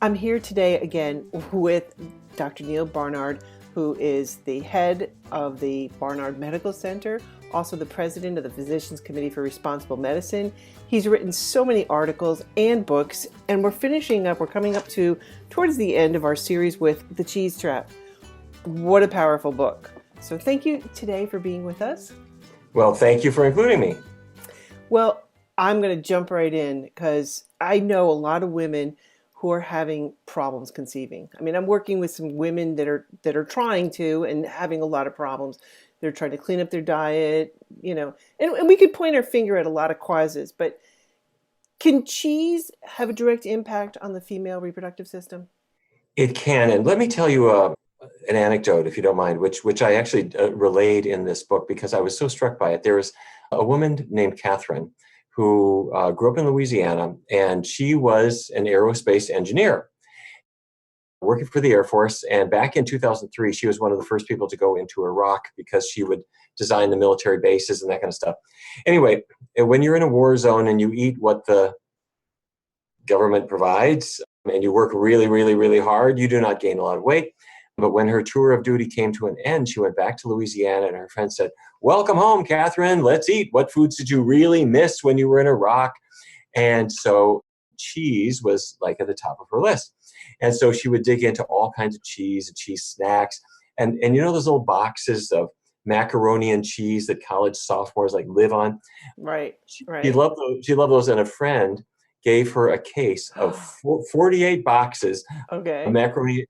I'm here today again with Dr. Neil Barnard, who is the head of the Barnard Medical Center, also the president of the Physicians Committee for Responsible Medicine. He's written so many articles and books, and we're coming up towards the end of our series with The Cheese Trap. What a powerful book. So thank you today for being with us. Well, thank you for including me. Well, I'm going to jump right in because I know a lot of women who are having problems conceiving. I mean, I'm working with some women that are trying to and having a lot of problems. They're trying to clean up their diet, and we could point our finger at a lot of causes, but can cheese have a direct impact on the female reproductive system? It can, and let me tell you an anecdote, if you don't mind, which I actually relayed in this book because I was so struck by it. There was a woman named Catherine who grew up in Louisiana, and she was an aerospace engineer working for the Air Force. And back in 2003, she was one of the first people to go into Iraq because she would design the military bases and that kind of stuff. Anyway, when you're in a war zone and you eat what the government provides and you work really, really, really hard, you do not gain a lot of weight. But when her tour of duty came to an end, she went back to Louisiana and her friend said, "Welcome home, Catherine. Let's eat. What foods did you really miss when you were in Iraq?" And so cheese was like at the top of her list. And so she would dig into all kinds of cheese and cheese snacks. And those little boxes of macaroni and cheese that college sophomores like live on. Right. She loved those. She loved those. And a friend gave her a case of 48 boxes of Okay. macaroni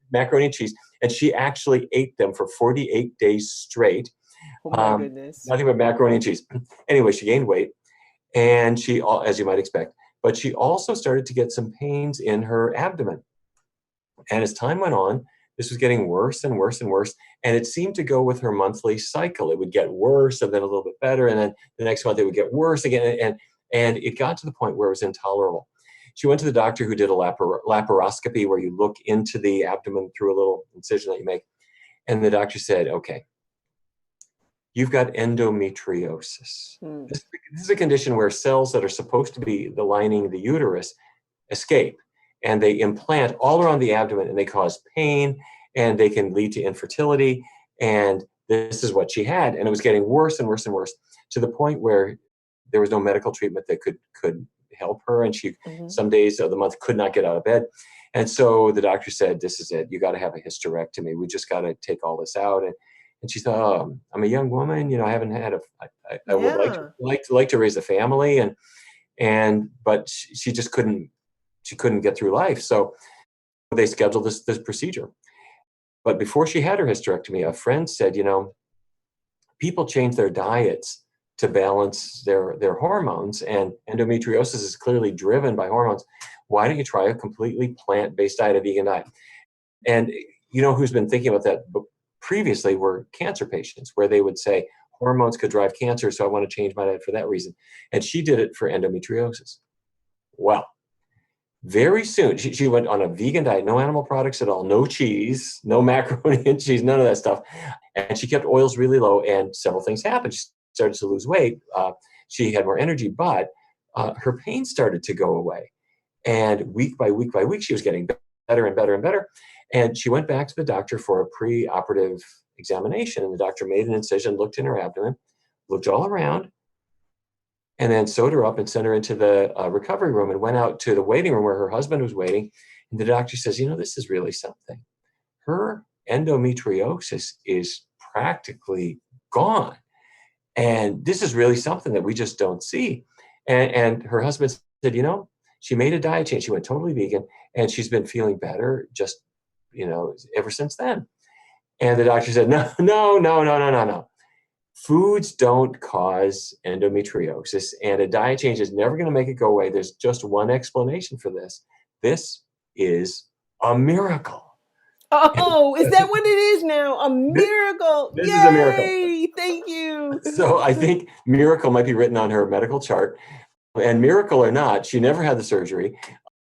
and cheese. And she actually ate them for 48 days straight. Oh my goodness. Nothing but macaroni and cheese. Anyway, she gained weight, and she, as you might expect, but she also started to get some pains in her abdomen. And as time went on, this was getting worse and worse and worse. And it seemed to go with her monthly cycle. It would get worse and then a little bit better. And then the next month it would get worse again. And it got to the point where it was intolerable. She went to the doctor who did a laparoscopy where you look into the abdomen through a little incision that you make. And the doctor said, "Okay, you've got endometriosis." This is a condition where cells that are supposed to be the lining of the uterus escape, and they implant all around the abdomen, and they cause pain, and they can lead to infertility. And this is what she had, and it was getting worse and worse and worse to the point where there was no medical treatment that could help her, and she some days of the month could not get out of bed. And so the doctor said, "This is it. You got to have a hysterectomy. We just got to take all this out." And she thought, "Oh, I'm a young woman. I haven't had I would like to raise a family, but she just couldn't. She couldn't get through life." So they scheduled this procedure. But before she had her hysterectomy, a friend said, people change their diets to balance their hormones, and endometriosis is clearly driven by hormones. Why don't you try a completely plant-based diet, a vegan diet? And who's been thinking about that previously were cancer patients, where they would say hormones could drive cancer, so I want to change my diet for that reason. And she did it for endometriosis. Well, very soon, she went on a vegan diet, no animal products at all, no cheese, no macaroni and cheese, none of that stuff. And she kept oils really low, and several things happened. She started to lose weight. She had more energy, but her pain started to go away. And week by week by week, she was getting better and better and better. And she went back to the doctor for a pre-operative examination. And the doctor made an incision, looked in her abdomen, looked all around, and then sewed her up and sent her into the recovery room and went out to the waiting room where her husband was waiting. And the doctor says, "This is really something. Her endometriosis is practically gone. And this is really something that we just don't see." And her husband said, she made a diet change. She went totally vegan, and she's been feeling better just, ever since then. And the doctor said, "No, no, no, no, no, no, no. Foods don't cause endometriosis, and a diet change is never going to make it go away. There's just one explanation for this. This is a miracle." Oh, is that what it is now? A miracle. This Yay! is a miracle. Thank you. So I think miracle might be written on her medical chart. And miracle or not, she never had the surgery.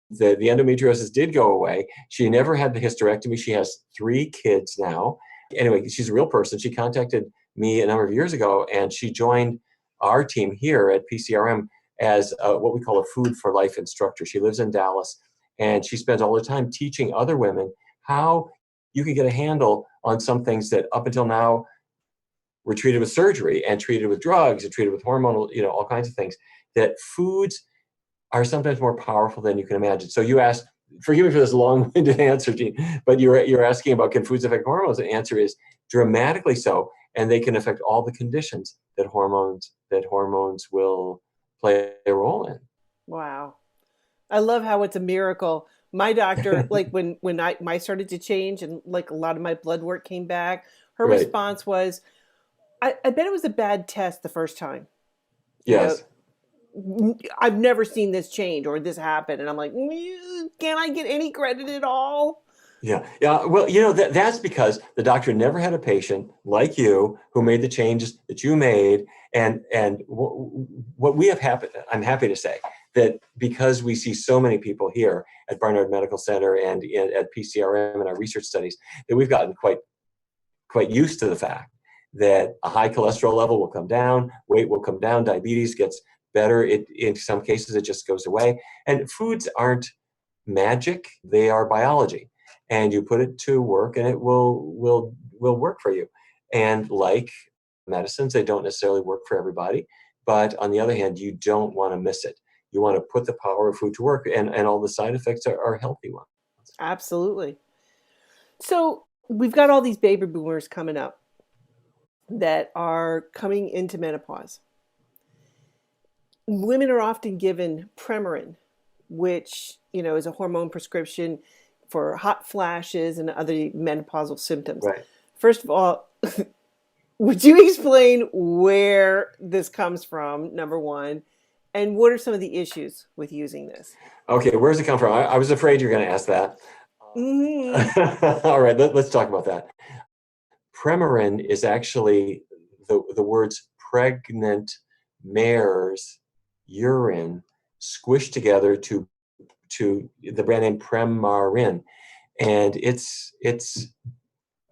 The endometriosis did go away. She never had the hysterectomy. She has 3 kids now. Anyway, she's a real person. She contacted me a number of years ago, and she joined our team here at PCRM as what we call a food for life instructor. She lives in Dallas, And she spends all her time teaching other women how you can get a handle on some things that up until now were treated with surgery and treated with drugs and treated with hormonal, all kinds of things, that foods are sometimes more powerful than you can imagine. So you asked, forgive me for this long-winded answer, Gene, but you're asking about, can foods affect hormones? The answer is dramatically so, and they can affect all the conditions that hormones will play a role in. Wow. I love how it's a miracle. My doctor, like when I started to change and like a lot of my blood work came back, her Right. response was, I bet it was a bad test the first time. Yes. I've never seen this change or this happen. And I'm like, can I get any credit at all? Yeah. Well, that's because the doctor never had a patient like you who made the changes that you made. And what we have happened, I'm happy to say that because we see so many people here at Barnard Medical Center and at PCRM in our research studies, that we've gotten quite used to the fact that a high cholesterol level will come down, weight will come down, diabetes gets better. In some cases, it just goes away. And foods aren't magic; they are biology. And you put it to work, and it will work for you. And like medicines, they don't necessarily work for everybody. But on the other hand, you don't want to miss it. You want to put the power of food to work, and all the side effects are healthy ones. Absolutely. So we've got all these baby boomers coming up that are coming into menopause. Women are often given Premarin, which, is a hormone prescription for hot flashes and other menopausal symptoms. Right. First of all, would you explain where this comes from, number one, and what are some of the issues with using this? Okay, where does it come from? I was afraid you were going to ask that. Mm-hmm. All right, let's talk about that. Premarin is actually the words pregnant mare's urine squished together to the brand name Premarin. And it's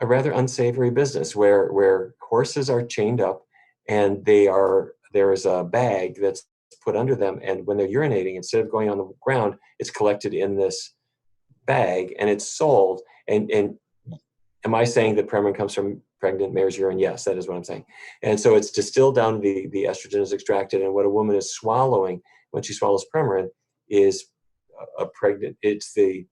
a rather unsavory business where horses are chained up and there is a bag that's put under them, and when they're urinating, instead of going on the ground, it's collected in this bag and it's sold. And am I saying that Premarin comes from pregnant mare's urine? Yes, that is what I'm saying. And so it's distilled down, the estrogen is extracted, and what a woman is swallowing when she swallows Premarin is it's the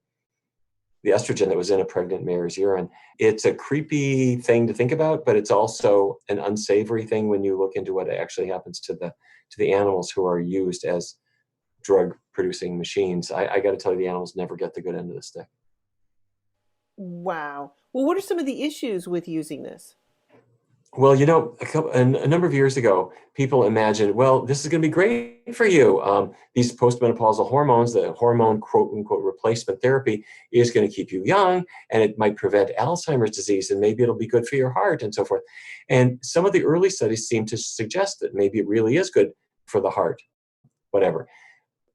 estrogen that was in a pregnant mare's urine. It's a creepy thing to think about, but it's also an unsavory thing when you look into what actually happens to the animals who are used as drug producing machines. I got to tell you, the animals never get the good end of the stick. Wow. Well, what are some of the issues with using this? Well, a number of years ago, people imagined, well, this is going to be great for you. These postmenopausal hormones, the hormone quote unquote replacement therapy, is going to keep you young, and it might prevent Alzheimer's disease, and maybe it'll be good for your heart and so forth. And some of the early studies seem to suggest that maybe it really is good for the heart, whatever.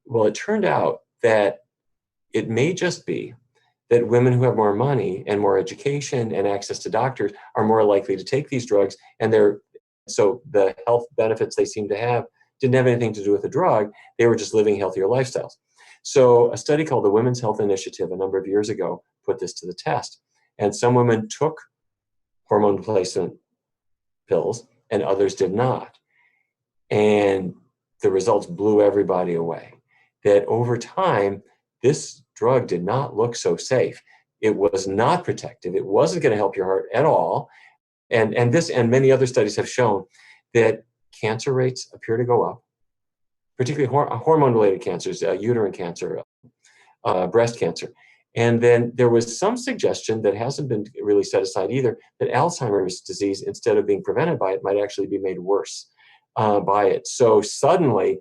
Well, it turned out that it may just be that women who have more money and more education and access to doctors are more likely to take these drugs, and so the health benefits they seem to have didn't have anything to do with the drug. They were just living healthier lifestyles. So a study called the Women's Health Initiative a number of years ago put this to the test. And some women took hormone replacement pills and others did not. And the results blew everybody away. That over time, this drug did not look so safe. It was not protective. It wasn't going to help your heart at all. And this and many other studies have shown that cancer rates appear to go up, particularly hormone-related cancers, uterine cancer, breast cancer. And then there was some suggestion that hasn't been really set aside either, that Alzheimer's disease, instead of being prevented by it, might actually be made worse by it. So suddenly,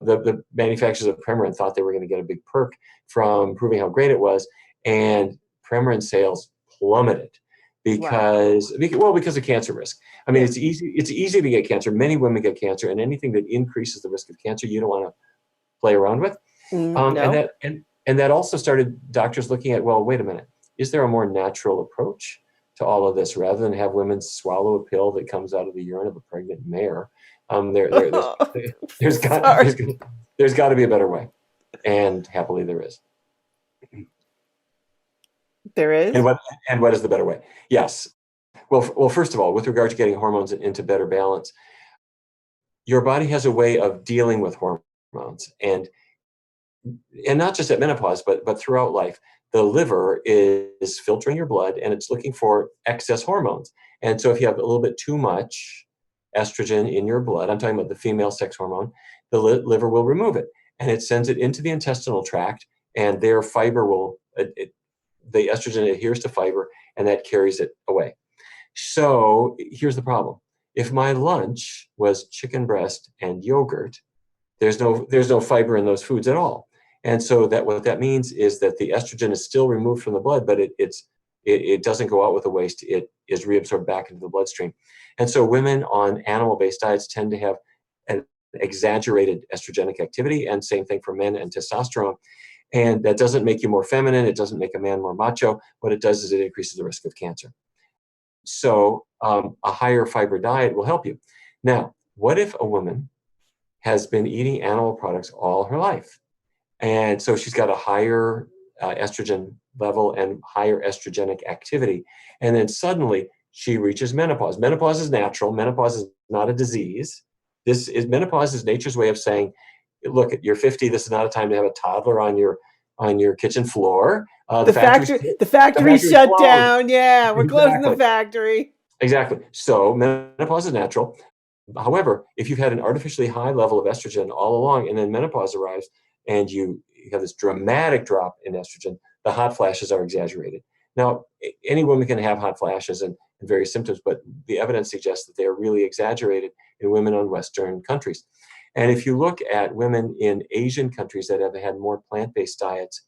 the manufacturers of Premarin thought they were going to get a big perk from proving how great it was, and Premarin sales plummeted because of cancer risk. I mean, it's easy to get cancer. Many women get cancer, and anything that increases the risk of cancer, you don't want to play around with. No. And that also started doctors looking at, well, wait a minute, is there a more natural approach to all of this rather than have women swallow a pill that comes out of the urine of a pregnant mare? There's got to be a better way, and happily there is. There And is? what is the better way? Yes. Well, first of all, with regard to getting hormones into better balance, your body has a way of dealing with hormones, and not just at menopause, but throughout life. The liver is filtering your blood, and it's looking for excess hormones. And so if you have a little bit too much estrogen in your blood, I'm talking about the female sex hormone, the liver will remove it, and it sends it into the intestinal tract, and their fiber will, the estrogen adheres to fiber, and that carries it away. So here's the problem. If my lunch was chicken breast and yogurt, there's no fiber in those foods at all. And so that what that means is that the estrogen is still removed from the blood, but it doesn't go out with the waste. It is reabsorbed back into the bloodstream. And so women on animal-based diets tend to have an exaggerated estrogenic activity, and same thing for men and testosterone. And that doesn't make you more feminine. It doesn't make a man more macho. What it does is it increases the risk of cancer. So a higher fiber diet will help you. Now, what if a woman has been eating animal products all her life? And so she's got a higher estrogen level and higher estrogenic activity. And then suddenly she reaches menopause. Menopause is natural. Menopause is not a disease. Menopause is nature's way of saying, look, you're 50. This is not a time to have a toddler on your kitchen floor. The factory the factory's shut closed. down. Yeah, we're closing the Exactly. factory. Exactly. So menopause is natural. However, if you've had an artificially high level of estrogen all along, and then menopause arrives and you have this dramatic drop in estrogen, the hot flashes are exaggerated. Now, any woman can have hot flashes and various symptoms, but the evidence suggests that they are really exaggerated in women on Western countries. And if you look at women in Asian countries that have had more plant-based diets,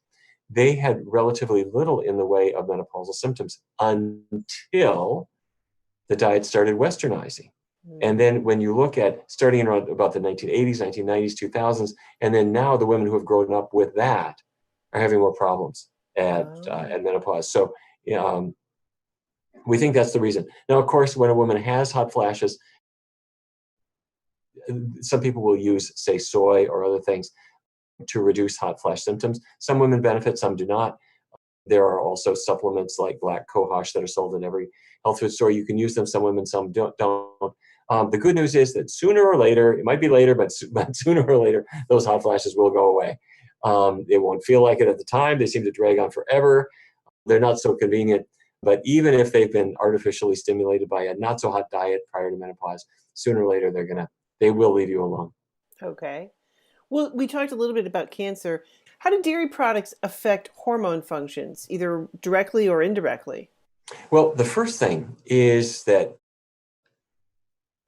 they had relatively little in the way of menopausal symptoms until the diet started westernizing. And then when you look at starting around about the 1980s, 1990s, 2000s, and then now the women who have grown up with that are having more problems at menopause. So we think that's the reason. Now, of course, when a woman has hot flashes, some people will use, say, soy or other things to reduce hot flash symptoms. Some women benefit, some do not. There are also supplements like black cohosh that are sold in every health food store. You can use them. Some women, some don't. The good news is that sooner or later, it might be later, but sooner or later, those hot flashes will go away. They won't feel like it at the time. They seem to drag on forever. They're not so convenient. But even if they've been artificially stimulated by a not so hot diet prior to menopause, sooner or later they will leave you alone. Okay. Well, we talked a little bit about cancer. How do dairy products affect hormone functions, either directly or indirectly? Well, the first thing is that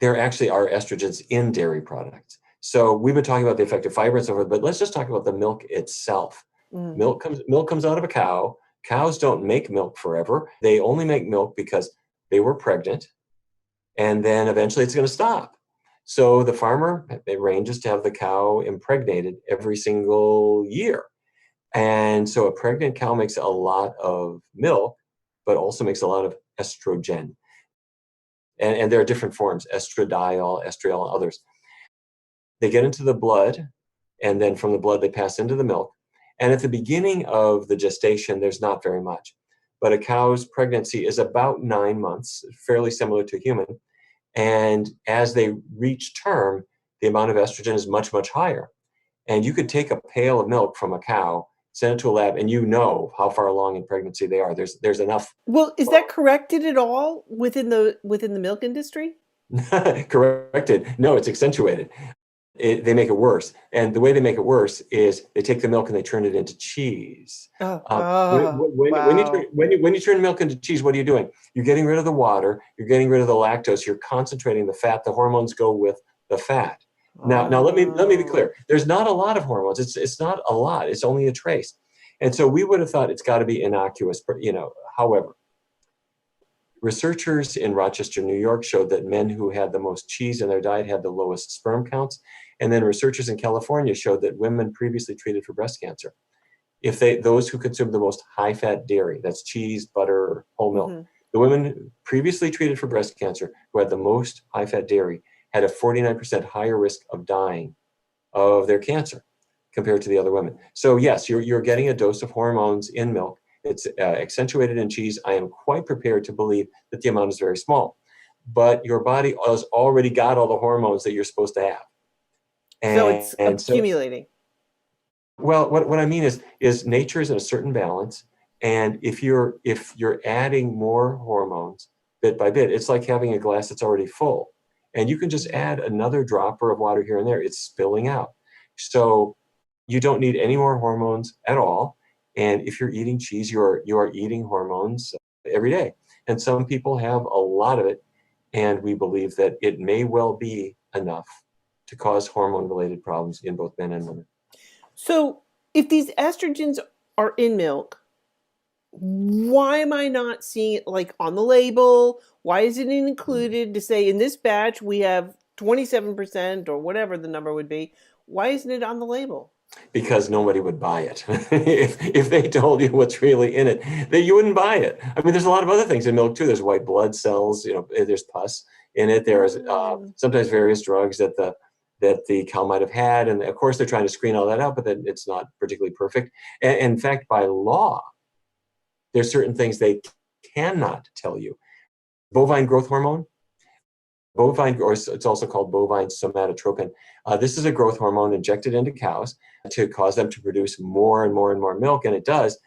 there actually are estrogens in dairy products. So we've been talking about the effect of fiber and so forth, but let's just talk about the milk itself. Mm. Milk comes out of a cow. Cows don't make milk forever. They only make milk because they were pregnant, and then eventually it's going to stop. So the farmer arranges to have the cow impregnated every single year. And so a pregnant cow makes a lot of milk, but also makes a lot of estrogen. And there are different forms, estradiol, estriol, and others. They get into the blood, and then from the blood they pass into the milk. And at the beginning of the gestation, there's not very much. But a cow's pregnancy is about 9 months, fairly similar to human. And as they reach term, the amount of estrogen is much, much higher. And you could take a pail of milk from a cow, send it to a lab, and you know how far along in pregnancy they are. There's enough. Well, is that corrected at all within the milk industry? Corrected. No, it's accentuated. They make it worse. And the way they make it worse is they take the milk and they turn it into cheese. Wow. When you turn milk into cheese, what are you doing? You're getting rid of the water. You're getting rid of the lactose. You're concentrating the fat. The hormones go with the fat. Now let me be clear. There's not a lot of hormones. It's not a lot. It's only a trace. And so we would have thought it's got to be innocuous. However, researchers in Rochester, New York showed that men who had the most cheese in their diet had the lowest sperm counts. And then researchers in California showed that women previously treated for breast cancer, those who consumed the most high-fat dairy, that's cheese, butter, whole milk, the women previously treated for breast cancer who had the most high-fat dairy had a 49% higher risk of dying of their cancer. compared to the other women. So yes, you're getting a dose of hormones in milk. It's accentuated in cheese. I am quite prepared to believe that the amount is very small, but your body has already got all the hormones that you're supposed to have. So it's And so, accumulating. well, what I mean is nature is in a certain balance, and if you're adding more hormones bit by bit, it's like having a glass that's already full, and you can just add another dropper of water here and there. It's spilling out. So you don't need any more hormones at all. And if you're eating cheese, you are eating hormones every day. And some people have a lot of it, and we believe that it may well be enough to cause hormone-related problems in both men and women. So if these estrogens are in milk, why am I not seeing it like on the label? Why isn't it included to say in this batch we have 27% or whatever the number would be? Why isn't it on the label? Because nobody would buy it. If they told you what's really in it, you wouldn't buy it. I mean, there's a lot of other things in milk too. There's white blood cells, there's pus in it. There's sometimes various drugs that the cow might have had. And of course, they're trying to screen all that out, but then it's not particularly perfect. And in fact, by law, there's certain things they cannot tell you. Bovine growth hormone, or it's also called bovine somatotropin. This is a growth hormone injected into cows to cause them to produce more and more and more milk, and it does.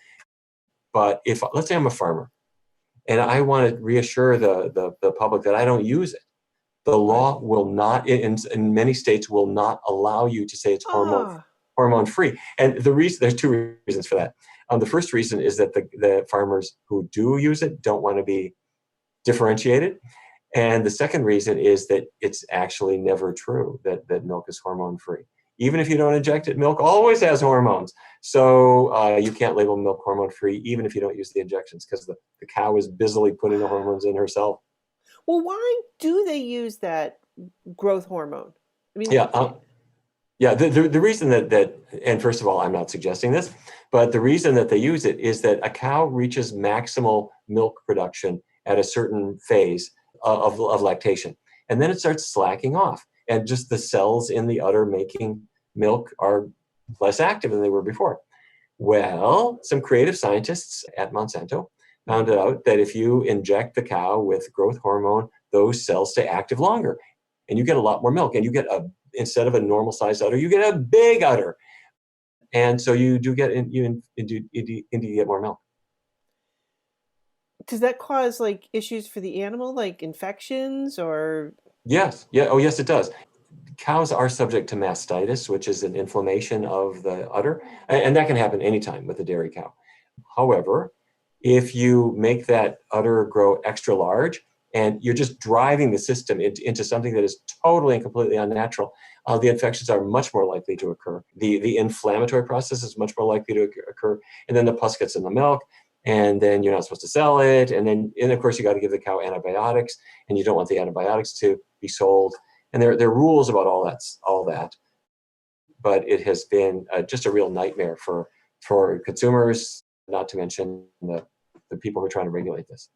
But if, let's say I'm a farmer, and I want to reassure the public that I don't use it, the law will not, in many states, will not allow you to say it's hormone free. And there's two reasons for that. The first reason is that the farmers who do use it don't want to be differentiated. And the second reason is that it's actually never true that milk is hormone free. Even if you don't inject it, milk always has hormones. So you can't label milk hormone free even if you don't use the injections, because the cow is busily putting the hormones in herself. Well, why do they use that growth hormone? I mean, the reason that, and first of all, I'm not suggesting this, but the reason that they use it is that a cow reaches maximal milk production at a certain phase of lactation. And then it starts slacking off. And just the cells in the udder making milk are less active than they were before. Well, some creative scientists at Monsanto found out that if you inject the cow with growth hormone, those cells stay active longer. And you get a lot more milk. And you get instead of a normal sized udder, you get a big udder. And so you do get you get more milk. Does that cause like issues for the animal, like infections or? Yes. Yeah. Oh, yes, it does. Cows are subject to mastitis, which is an inflammation of the udder, and that can happen anytime with a dairy cow. However, if you make that udder grow extra large and you're just driving the system into something that is totally and completely unnatural, the infections are much more likely to occur. The inflammatory process is much more likely to occur, and then the pus gets in the milk, and then you're not supposed to sell it, and of course you got to give the cow antibiotics, and you don't want the antibiotics to be sold. And there are rules about all that, but it has been just a real nightmare for consumers, not to mention the people who are trying to regulate this.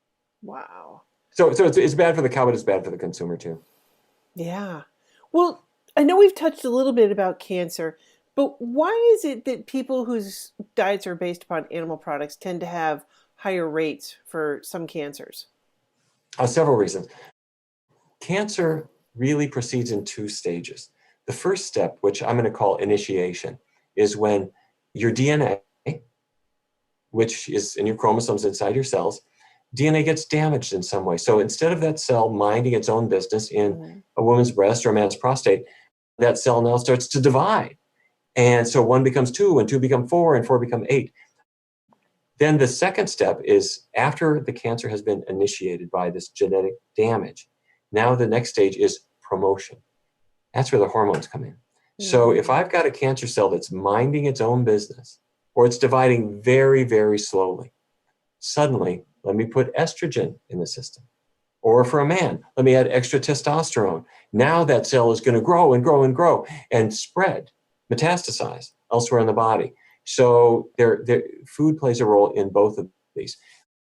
Wow. So it's bad for the cow, but it's bad for the consumer too. Yeah. Well, I know we've touched a little bit about cancer, but why is it that people whose diets are based upon animal products tend to have higher rates for some cancers? Several reasons. Cancer really proceeds in two stages. The first step, which I'm going to call initiation, is when your DNA, which is in your chromosomes inside your cells, DNA gets damaged in some way. So instead of that cell minding its own business in a woman's breast or a man's prostate, that cell now starts to divide. And so 1 becomes 2, and 2 become 4, and 4 become 8. Then the second step is after the cancer has been initiated by this genetic damage. Now the next stage is promotion. That's where the hormones come in. So if I've got a cancer cell that's minding its own business, or it's dividing very, very slowly, suddenly let me put estrogen in the system. Or for a man, let me add extra testosterone. Now that cell is going to grow and grow and grow and spread, metastasize elsewhere in the body. So food plays a role in both of these.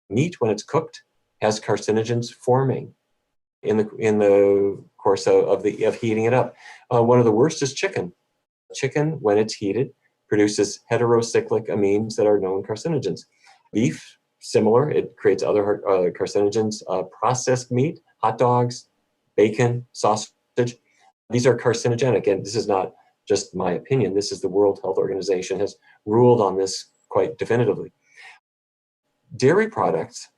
Meat, when it's cooked, has carcinogens forming in the course of heating it up. One of the worst is chicken. Chicken, when it's heated, produces heterocyclic amines that are known carcinogens. Beef, similar, it creates other carcinogens. Processed meat, hot dogs, bacon, sausage, these are carcinogenic. And this is not just my opinion. This is the World Health Organization has ruled on this quite definitively. Dairy products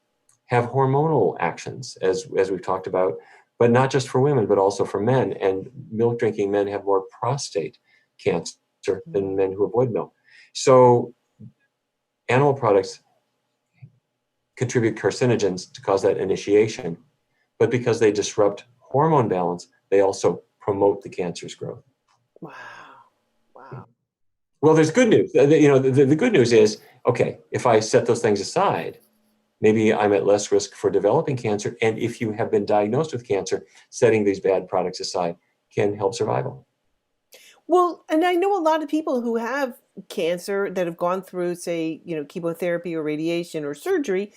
have hormonal actions, as we've talked about, but not just for women, but also for men. And milk drinking men have more prostate cancer than men who avoid milk. So animal products contribute carcinogens to cause that initiation, but because they disrupt hormone balance, they also promote the cancer's growth. Wow. Wow. Well, there's good news. The good news is, okay, if I set those things aside, maybe I'm at less risk for developing cancer. And if you have been diagnosed with cancer, setting these bad products aside can help survival. Well, and I know a lot of people who have cancer that have gone through, say, chemotherapy or radiation or surgery,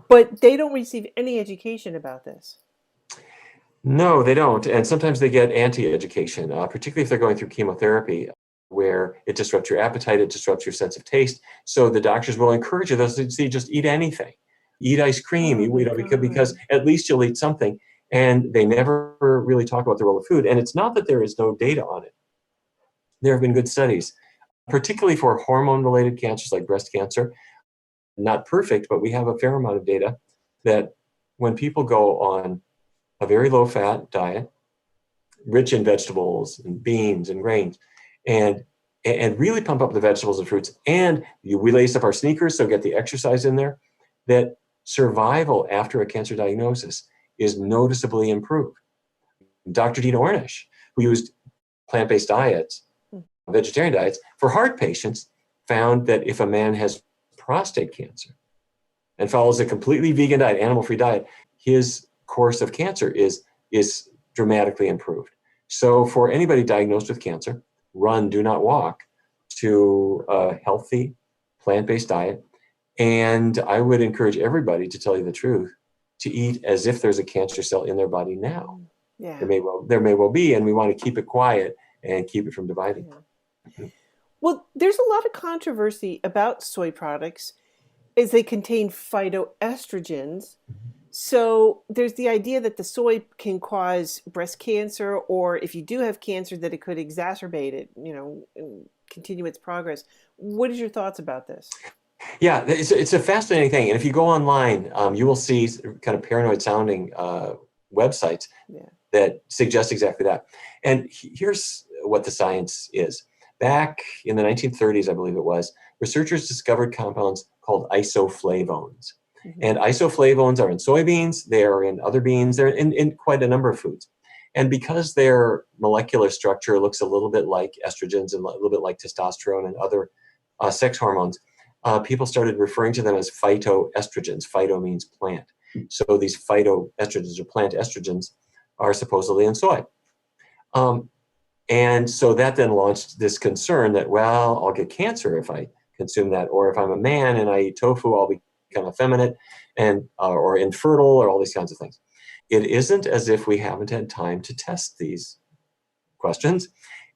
but they don't receive any education about this. No, they don't. And sometimes they get anti-education, particularly if they're going through chemotherapy, where it disrupts your appetite, it disrupts your sense of taste. So the doctors will encourage you, they'll say, just eat anything. Eat ice cream, because at least you'll eat something. And they never really talk about the role of food. And it's not that there is no data on it. There have been good studies, particularly for hormone-related cancers like breast cancer. Not perfect, but we have a fair amount of data that when people go on a very low-fat diet, rich in vegetables and beans and grains, and really pump up the vegetables and fruits, and we lace up our sneakers, so get the exercise in there, that survival after a cancer diagnosis is noticeably improved. Dr. Dina Ornish, who used plant-based diets, vegetarian diets, for heart patients, found that if a man has prostate cancer and follows a completely vegan diet, animal-free diet, his course of cancer is dramatically improved. So for anybody diagnosed with cancer, run, do not walk, to a healthy plant-based diet. And I would encourage everybody, to tell you the truth, to eat as if there's a cancer cell in their body now. Yeah. There may well be, and we want to keep it quiet and keep it from dividing. Yeah. Well, there's a lot of controversy about soy products as they contain phytoestrogens. So there's the idea that the soy can cause breast cancer, or if you do have cancer, that it could exacerbate it, and continue its progress. What is your thoughts about this? Yeah, it's a fascinating thing. And if you go online, you will see kind of paranoid sounding websites that suggest exactly that. And here's what the science is. Back in the 1930s, I believe it was, researchers discovered compounds called isoflavones. And isoflavones are in soybeans, they are in other beans, they're in quite a number of foods. And because their molecular structure looks a little bit like estrogens and a little bit like testosterone and other sex hormones, people started referring to them as phytoestrogens. Phyto means plant. So these phytoestrogens, or plant estrogens, are supposedly in soy. And so that then launched this concern that, well, I'll get cancer if I consume that, or if I'm a man and I eat tofu, I'll become effeminate and or infertile, or all these kinds of things. It isn't as if we haven't had time to test these questions.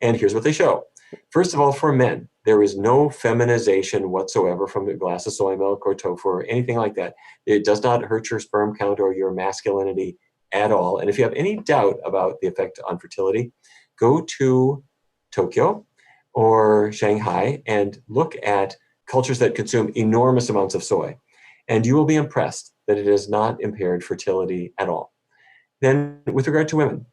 And here's what they show. First of all, for men, there is no feminization whatsoever from a glass of soy milk or tofu or anything like that. It does not hurt your sperm count or your masculinity at all. And if you have any doubt about the effect on fertility, go to Tokyo or Shanghai and look at cultures that consume enormous amounts of soy. And you will be impressed that it has not impaired fertility at all. Then with regard to women,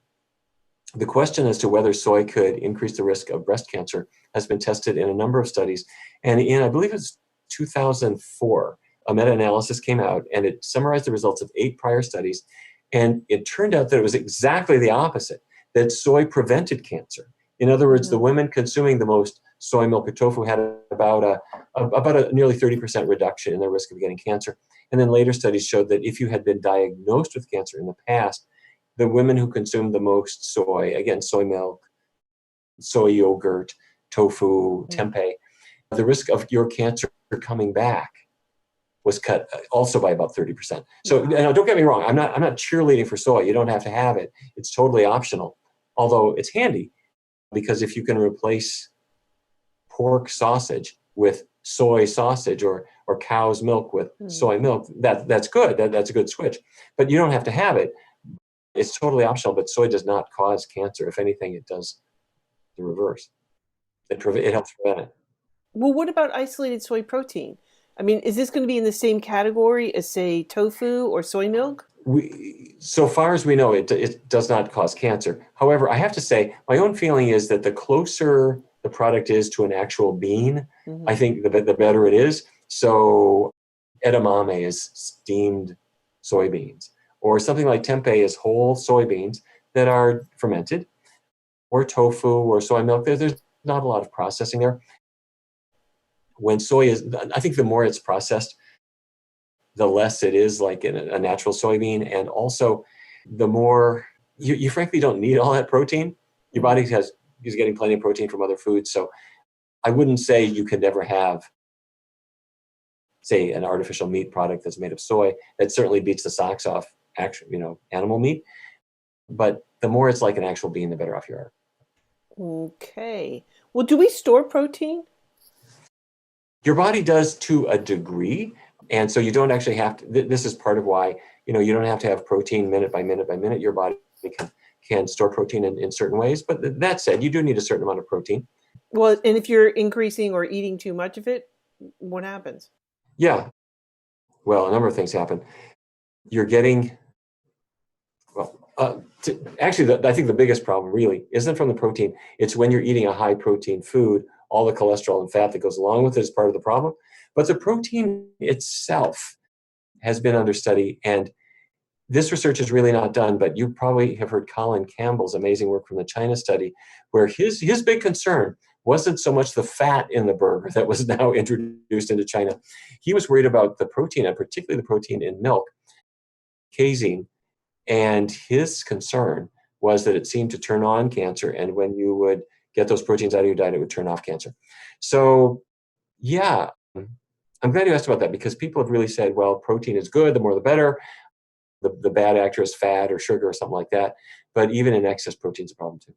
the question as to whether soy could increase the risk of breast cancer has been tested in a number of studies. And in, I believe it's 2004, a meta-analysis came out and it summarized the results of 8 prior studies. And it turned out that it was exactly the opposite, that soy prevented cancer. In other words, the women consuming the most soy milk or tofu had about a nearly 30% reduction in their risk of getting cancer. And then later studies showed that if you had been diagnosed with cancer in the past, the women who consumed the most soy, again, soy milk, soy yogurt, tofu, tempeh, the risk of your cancer coming back was cut also by about 30%. So now, don't get me wrong, I'm not cheerleading for soy. You don't have to have it. It's totally optional, although it's handy, because if you can replace pork sausage with soy sausage or cow's milk with soy milk, that's good. That's a good switch. But you don't have to have it. It's totally optional, but soy does not cause cancer. If anything, it does the reverse. It helps prevent it. Well, what about isolated soy protein? I mean, is this going to be in the same category as, say, tofu or soy milk? So far as we know, it does not cause cancer. However, I have to say, my own feeling is that the closer the product is to an actual bean, I think the better it is. So edamame is steamed soybeans, or something like tempeh is whole soybeans that are fermented, or tofu or soy milk. There's not a lot of processing there. When soy is, I think the more it's processed, the less it is like a natural soybean. And also the more, you frankly don't need all that protein. Your body is getting plenty of protein from other foods. So I wouldn't say you could never have, say, an artificial meat product that's made of soy. That certainly beats the socks off actual, animal meat. But the more it's like an actual bean, the better off you are. Okay. Well, do we store protein? Your body does to a degree. And so you don't actually have to, this is part of why, you don't have to have protein minute by minute by minute. Your body can store protein in certain ways. But that said, you do need a certain amount of protein. Well, and if you're increasing or eating too much of it, what happens? Yeah. Well, a number of things happen. You're getting, actually, I think the biggest problem really isn't from the protein. It's when you're eating a high protein food, all the cholesterol and fat that goes along with it is part of the problem. But the protein itself has been under study, and this research is really not done, but you probably have heard Colin Campbell's amazing work from the China study, where his big concern wasn't so much the fat in the burger that was now introduced into China. He was worried about the protein, and particularly the protein in milk, casein, and his concern was that it seemed to turn on cancer, and when you would get those proteins out of your diet, it would turn off cancer. So, yeah, I'm glad you asked about that, because people have really said, well, protein is good, the more the better. The bad actor is fat or sugar or something like that. But even in excess, protein is a problem too.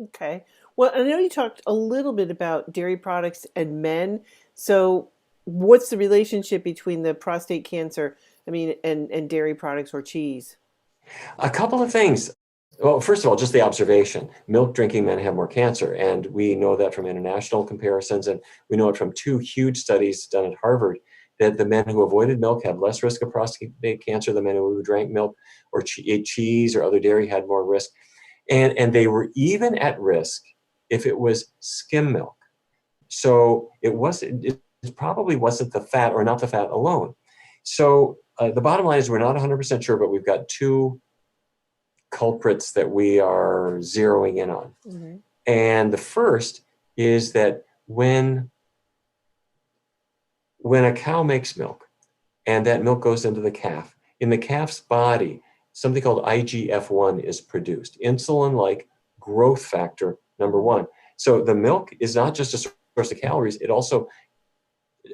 Okay. Well, I know you talked a little bit about dairy products and men. So what's the relationship between the prostate cancer, and dairy products or cheese? A couple of things. Well, first of all, just the observation. Milk drinking men have more cancer. And we know that from international comparisons. And we know it from 2 huge studies done at Harvard, that the men who avoided milk had less risk of prostate cancer. The men who drank milk or ate cheese or other dairy had more risk. And they were even at risk if it was skim milk. So it probably wasn't the fat, or not the fat alone. So the bottom line is we're not 100% sure, but we've got 2 culprits that we are zeroing in on. Mm-hmm. And the first is that when a cow makes milk and that milk goes into the calf, in the calf's body, something called IGF-1 is produced, insulin-like growth factor number 1. So the milk is not just a source of calories, it also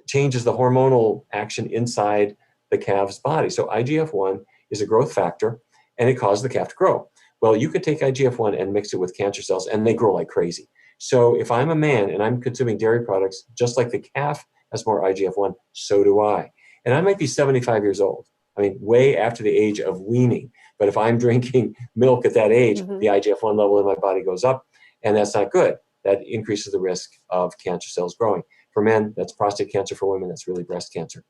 changes the hormonal action inside the calf's body. So IGF-1 is a growth factor, and it causes the calf to grow. Well, you could take IGF-1 and mix it with cancer cells, and they grow like crazy. So if I'm a man and I'm consuming dairy products, just like the calf has more IGF-1, so do I. And I might be 75 years old. I mean, way after the age of weaning. But if I'm drinking milk at that age, the IGF-1 level in my body goes up, and that's not good. That increases the risk of cancer cells growing. For men, that's prostate cancer. For women, that's really breast cancer.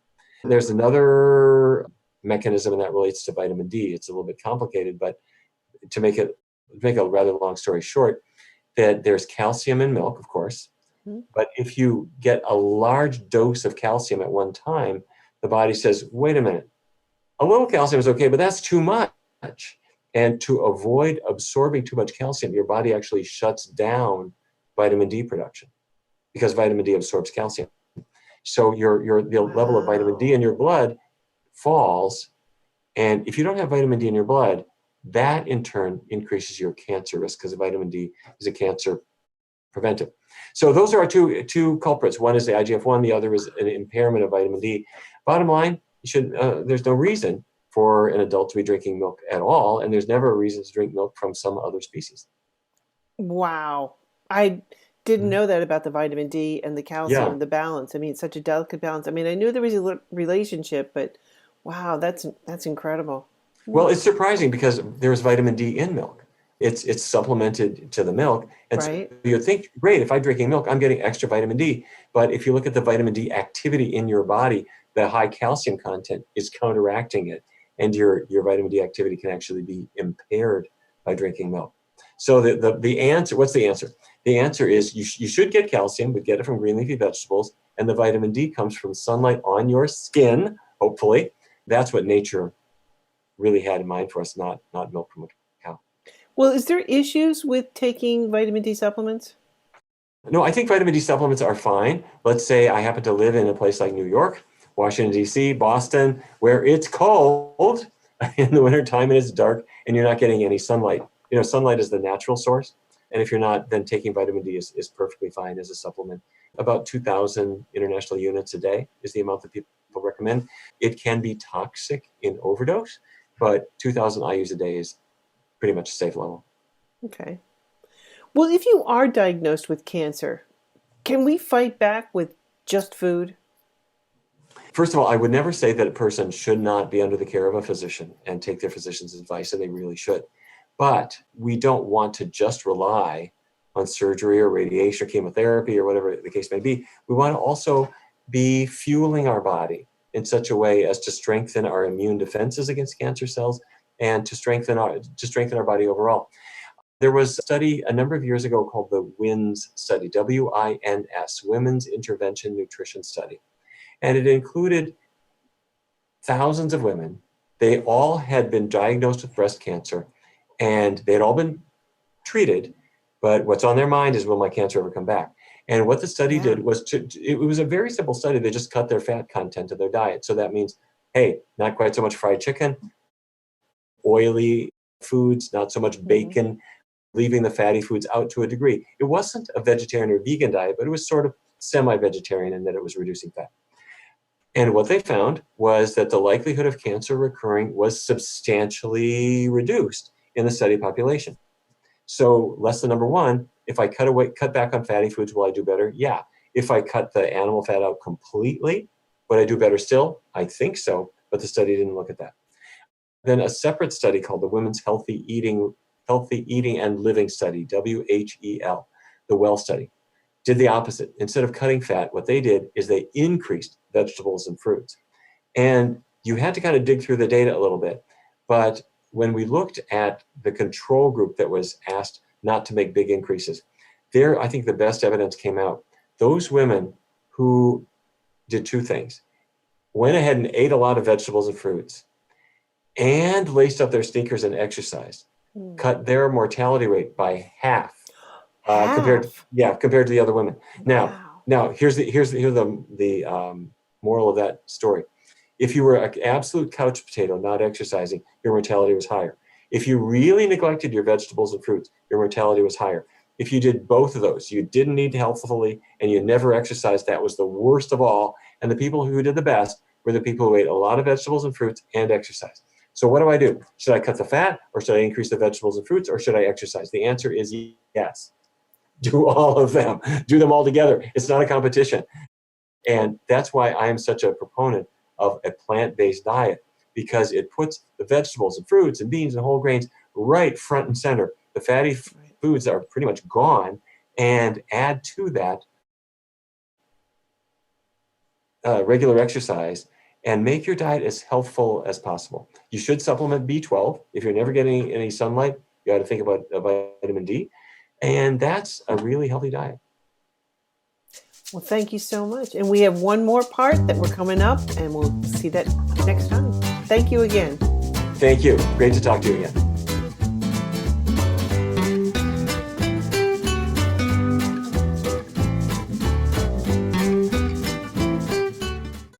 There's another mechanism, and that relates to vitamin D. It's a little bit complicated, but to make a rather long story short, that there's calcium in milk, of course. But if you get a large dose of calcium at one time, the body says, wait a minute, a little calcium is okay, but that's too much. And to avoid absorbing too much calcium, your body actually shuts down vitamin D production, because vitamin D absorbs calcium. So the level of vitamin D in your blood falls. And if you don't have vitamin D in your blood, that in turn increases your cancer risk, because vitamin D is a cancer preventive. So those are our two culprits. One is the IGF-1, the other is an impairment of vitamin D. Bottom line, there's no reason for an adult to be drinking milk at all, and there's never a reason to drink milk from some other species. Wow. I didn't know that about the vitamin D and the calcium, Yeah. the balance. I mean, it's such a delicate balance. I mean, I knew there was a relationship, but wow, that's incredible. Well, it's surprising because there's vitamin D in milk. It's supplemented to the milk. And so Right? you'd think, great, if I'm drinking milk, I'm getting extra vitamin D. But if you look at the vitamin D activity in your body, the high calcium content is counteracting it. And your vitamin D activity can actually be impaired by drinking milk. So the answer, what's the answer? The answer is you should get calcium, but get it from green leafy vegetables. And the vitamin D comes from sunlight on your skin, hopefully. That's what nature really had in mind for us, not milk from a cow. Well, is there issues with taking vitamin D supplements? No, I think vitamin D supplements are fine. Let's say I happen to live in a place like New York, Washington, D.C., Boston, where it's cold in the wintertime and it's dark and you're not getting any sunlight. Sunlight is the natural source. And if you're not, then taking vitamin D is perfectly fine as a supplement. About 2,000 international units a day is the amount that people recommend. It can be toxic in overdose, but 2,000 IUs a day is pretty much a safe level. Okay. Well, if you are diagnosed with cancer, can we fight back with just food? First of all, I would never say that a person should not be under the care of a physician and take their physician's advice, and they really should. But we don't want to just rely on surgery or radiation or chemotherapy or whatever the case may be. We want to also be fueling our body in such a way as to strengthen our immune defenses against cancer cells and to strengthen our body overall. There was a study a number of years ago called the WINS study, WINS, Women's Intervention Nutrition Study. And it included thousands of women. They all had been diagnosed with breast cancer and they had all been treated, but what's on their mind is, will my cancer ever come back? And what the study did was it was a very simple study. They just cut their fat content of their diet. So that means, hey, not quite so much fried chicken, oily foods, not so much bacon, leaving the fatty foods out to a degree. It wasn't a vegetarian or vegan diet, but it was sort of semi-vegetarian in that it was reducing fat. And what they found was that the likelihood of cancer recurring was substantially reduced in the study population. So lesson number one, if I cut back on fatty foods, will I do better? Yeah. If I cut the animal fat out completely, would I do better still? I think so, but the study didn't look at that. Then a separate study called the Women's Healthy Eating and Living Study, WHEL, the WELL study, did the opposite. Instead of cutting fat, what they did is they increased vegetables and fruits. And you had to kind of dig through the data a little bit. But when we looked at the control group that was asked not to make big increases, there, I think the best evidence came out. Those women who did two things, went ahead and ate a lot of vegetables and fruits, and laced up their sneakers and exercised, cut their mortality rate by half. Compared to the other women. Now here's the moral of that story. If you were an absolute couch potato, not exercising, your mortality was higher. If you really neglected your vegetables and fruits, your mortality was higher. If you did both of those, you didn't eat healthfully and you never exercised, that was the worst of all. And the people who did the best were the people who ate a lot of vegetables and fruits and exercised. So what do I do? Should I cut the fat, or should I increase the vegetables and fruits, or should I exercise? The answer is yes. Do all of them. Do them all together. It's not a competition. And that's why I am such a proponent of a plant-based diet, because it puts the vegetables and fruits and beans and whole grains right front and center. The fatty foods are pretty much gone, and add to that regular exercise and make your diet as healthful as possible. You should supplement B12. If you're never getting any sunlight, you got to think about vitamin D. And that's a really healthy diet. Well, thank you so much. And we have one more part that we're coming up, and we'll see that next time. Thank you again. Thank you. Great to talk to you again.